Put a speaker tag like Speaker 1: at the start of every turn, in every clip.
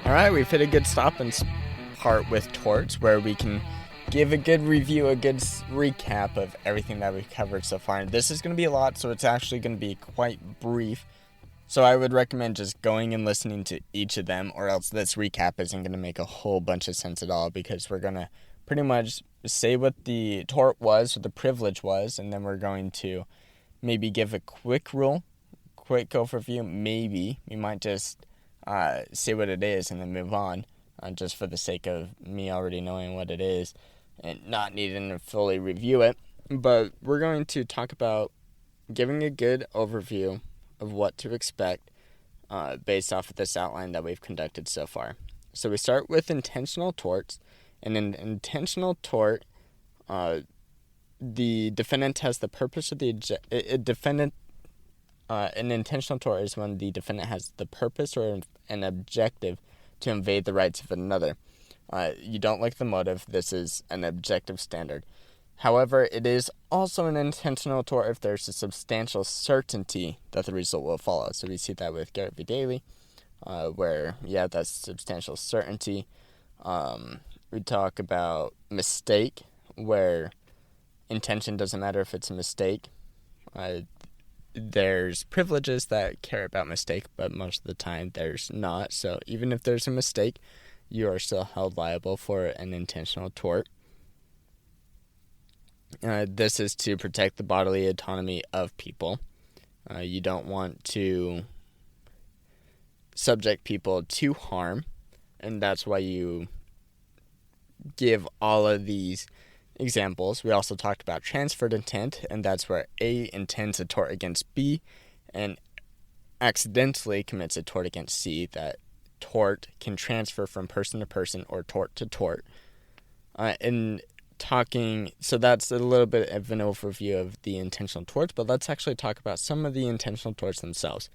Speaker 1: Alright, we've hit a good stop and part with Torts, where we can give a good review, a good recap of everything that we've covered so far. And this is going to be a lot, so it's actually going to be quite brief. So I would recommend just going and listening to each of them, or else this recap isn't going to make a whole bunch of sense at all, because we're going to pretty much say what the tort was, what the privilege was, and then we're going to maybe give a quick overview. Maybe we might just say what it is and then move on, just for the sake of me already knowing what it is and not needing to fully review it. But we're going to talk about giving a good overview of what to expect based off of this outline that we've conducted so far. So we start with intentional torts. And in intentional tort, the defendant has the purpose of an intentional tort is when the defendant has the purpose or an objective to invade the rights of another. You don't like the motive. This is an objective standard. However, it is also an intentional tort if there's a substantial certainty that the result will follow. So we see that with Garrett v. Daly, where, that's substantial certainty. We talk about mistake, where intention doesn't matter if it's a mistake. There's privileges that care about mistake, but most of the time there's not. So even if there's a mistake, you are still held liable for an intentional tort. This is to protect the bodily autonomy of people. You don't want to subject people to harm, and that's why you give all of these examples. We also talked about transferred intent, and that's where A intends a tort against B and accidentally commits a tort against C. That tort can transfer from person to person or tort to tort. So that's a little bit of an overview of the intentional torts, but let's actually talk about some of the intentional torts themselves.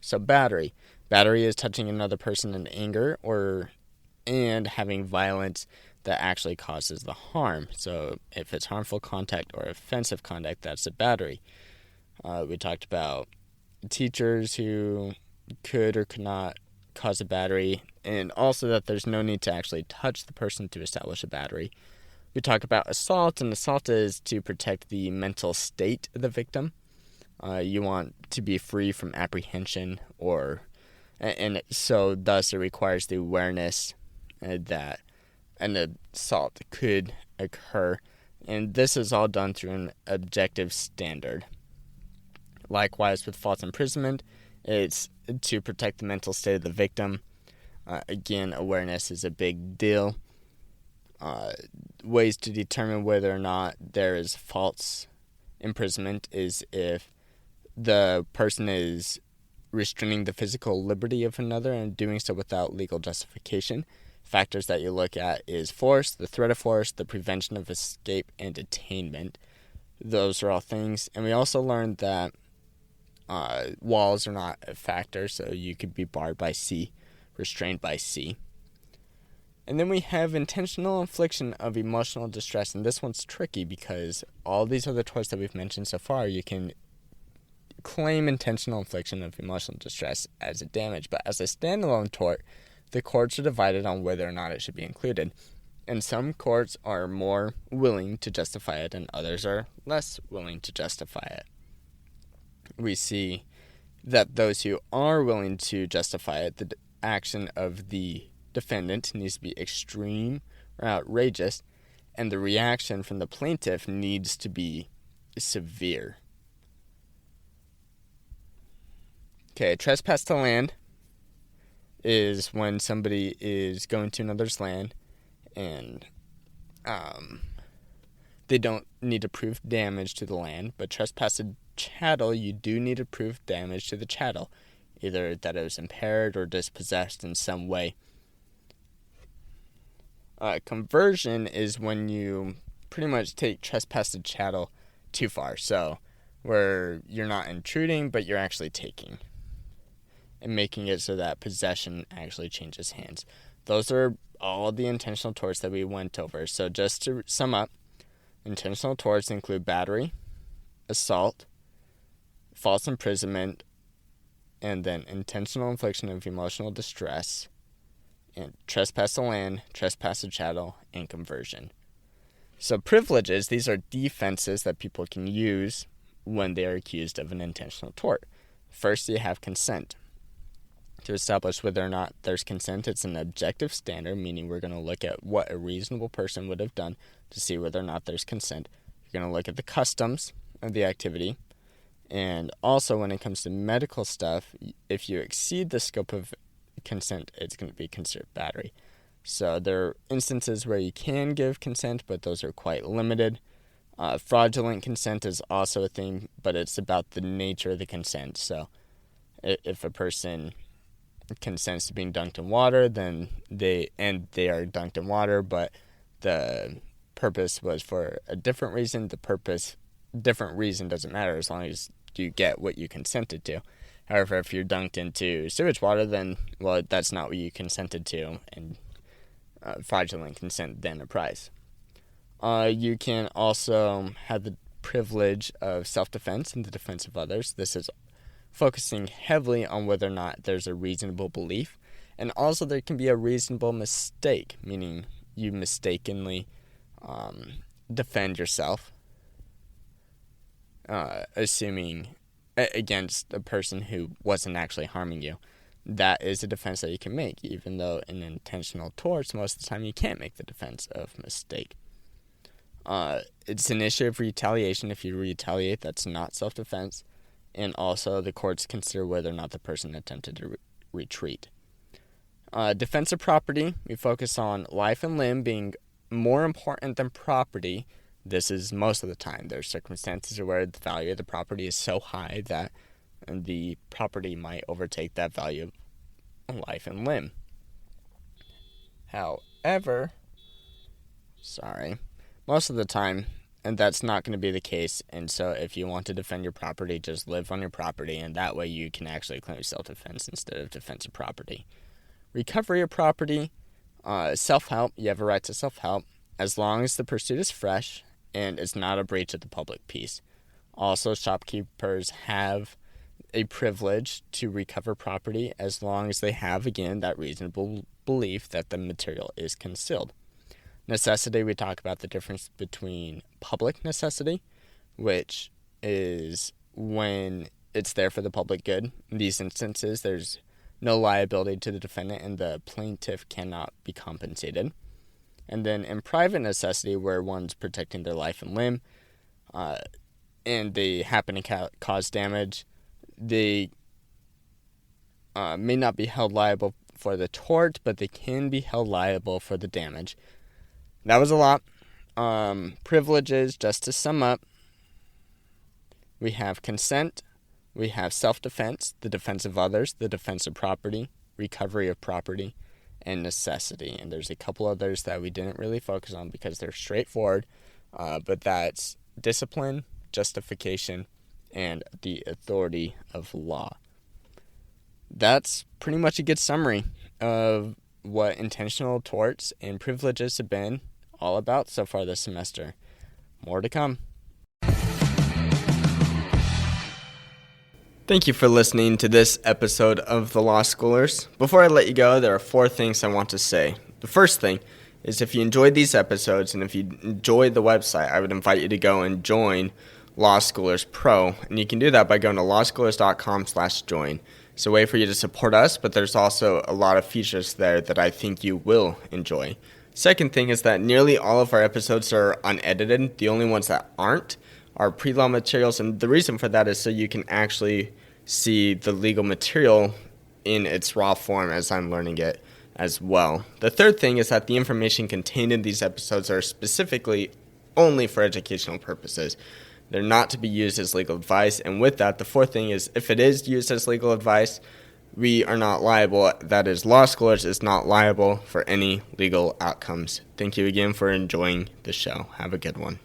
Speaker 1: So battery. Battery is touching another person in anger and having violence that actually causes the harm. So if it's harmful contact or offensive contact, that's a battery. We talked about teachers who could or could not cause a battery, and also that there's no need to actually touch the person to establish a battery. We talk about assault, and assault is to protect the mental state of the victim. You want to be free from apprehension, and so thus it requires the awareness that an assault could occur, and this is all done through an objective standard. Likewise, with false imprisonment, it's to protect the mental state of the victim. Again, awareness is a big deal. Ways to determine whether or not there is false imprisonment is if the person is restraining the physical liberty of another and doing so without legal justification. Factors that you look at is force, the threat of force, the prevention of escape, and detainment. Those are all things. And we also learned that walls are not a factor, so you could be barred by C, restrained by C. And then we have intentional infliction of emotional distress, and this one's tricky because all these other torts that we've mentioned so far, you can claim intentional infliction of emotional distress as a damage, but as a standalone tort, the courts are divided on whether or not it should be included. And some courts are more willing to justify it, and others are less willing to justify it. We see that those who are willing to justify it, the action of the defendant needs to be extreme or outrageous, and the reaction from the plaintiff needs to be severe. Okay, trespass to land is when somebody is going to another's land and they don't need to prove damage to the land, but trespass to chattel, you do need to prove damage to the chattel, either that it was impaired or dispossessed in some way. Conversion is when you pretty much take trespass to chattel too far, so where you're not intruding, but you're actually taking, and making it so that possession actually changes hands. Those are all the intentional torts that we went over. So just to sum up, intentional torts include battery, assault, false imprisonment, and then intentional infliction of emotional distress, and trespass of land, trespass of chattel, and conversion. So privileges, these are defenses that people can use when they are accused of an intentional tort. First, you have consent. To establish whether or not there's consent, it's an objective standard, meaning we're going to look at what a reasonable person would have done to see whether or not there's consent. You're going to look at the customs of the activity. And also, when it comes to medical stuff, if you exceed the scope of consent, it's going to be considered battery. So there are instances where you can give consent, but those are quite limited. Fraudulent consent is also a thing, but it's about the nature of the consent. So if a person consents to being dunked in water, then they are dunked in water, but the purpose was for a different reason. Different reason doesn't matter as long as you get what you consented to. However, if you're dunked into sewage water, then, well, that's not what you consented to, and fraudulent consent then applies. You can also have the privilege of self-defense and the defense of others. This is focusing heavily on whether or not there's a reasonable belief, and also there can be a reasonable mistake, meaning you mistakenly defend yourself, assuming against a person who wasn't actually harming you. That is a defense that you can make, even though in intentional torts, most of the time you can't make the defense of mistake. It's an issue of retaliation. If you retaliate, that's not self-defense. And also, the courts consider whether or not the person attempted to retreat. Defense of property, we focus on life and limb being more important than property. This is most of the time. There are circumstances where the value of the property is so high that the property might overtake that value of life and limb. However, most of the time, and that's not going to be the case, and so if you want to defend your property, just live on your property, and that way you can actually claim self-defense instead of defense of property. Recovery of property, self-help, you have a right to self-help, as long as the pursuit is fresh and it's not a breach of the public peace. Also, shopkeepers have a privilege to recover property as long as they have, again, that reasonable belief that the material is concealed. Necessity, we talk about the difference between public necessity, which is when it's there for the public good. In these instances, there's no liability to the defendant and the plaintiff cannot be compensated. And then in private necessity, where one's protecting their life and limb, and they happen to cause damage, they may not be held liable for the tort, but they can be held liable for the damage. That was a lot. Privileges, just to sum up, we have consent, we have self-defense, the defense of others, the defense of property, recovery of property, and necessity. And there's a couple others that we didn't really focus on because they're straightforward, but that's discipline, justification, and the authority of law. That's pretty much a good summary of what intentional torts and privileges have been all about so far this semester. More to come. Thank you for listening to this episode of The Law Schoolers. Before I let you go, there are 4 things I want to say. The first thing is if you enjoyed these episodes and if you enjoyed the website, I would invite you to go and join Law Schoolers Pro. And you can do that by going to lawschoolers.com/join. It's a way for you to support us, but there's also a lot of features there that I think you will enjoy. Second thing is that nearly all of our episodes are unedited. The only ones that aren't are pre-law materials, and the reason for that is so you can actually see the legal material in its raw form as I'm learning it as well. The third thing is that the information contained in these episodes are specifically only for educational purposes. They're not to be used as legal advice, and with that, the fourth thing is if it is used as legal advice, we are not liable. That is, Law Schoolers is not liable for any legal outcomes. Thank you again for enjoying the show. Have a good one.